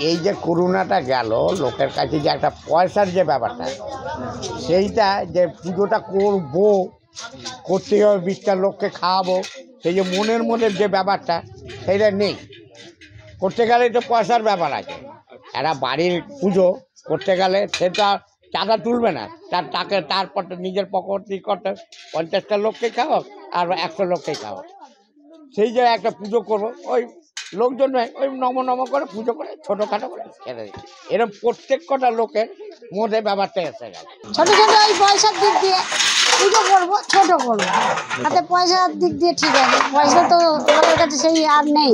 এই যে করোনাটা গেল, লোকের কাছে যে একটা পয়সার যে ব্যাপারটা, সেইটা যে পুজোটা করতে হবে, 20টা লোককে খাওয়াবো, সেই যে মনের যে ব্যাপারটা সেইটা নেই। করতে গেলে তো পয়সার ব্যাপার আছে। একটা বাড়ির পুজো করতে গেলে সেটা চাঁদা তুলবে না, তারপর নিজের পকেট করতে 50টা লোককে খাওয়া আর 100 লোককে খাওয়া। সেই যে একটা পুজো করবো, ওই লোকজন ওই নম করে পুজো করে ছোটোখাটো করে ছেড়ে দিই। এরকম প্রত্যেক কটা লোকের মধ্যে ব্যাপারটা এসে গেল। ছোট ছোট ওই পয়সার দিক দিয়ে পুজো করবো, ছোট করবো, তাতে পয়সার দিক দিয়ে ঠিক আছে। পয়সা তো লোকের কাছে সেই আর নেই,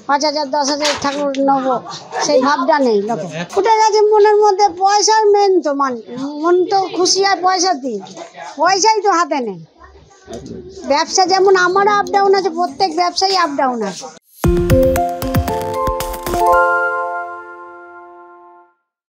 5,000 10,000 ঠাকুর নেবো সেই ভাবটা নেই লোকে। উঠে গেছে মনের মধ্যে পয়সার মেন তো, মন তো খুশি হয় পয়সার দিন, পয়সাই তো হাতে নেই। ব্যবসা যেমন আমারও আপ ডাউন আছে, প্রত্যেক ব্যবসায়ী আপ ডাউন আছে।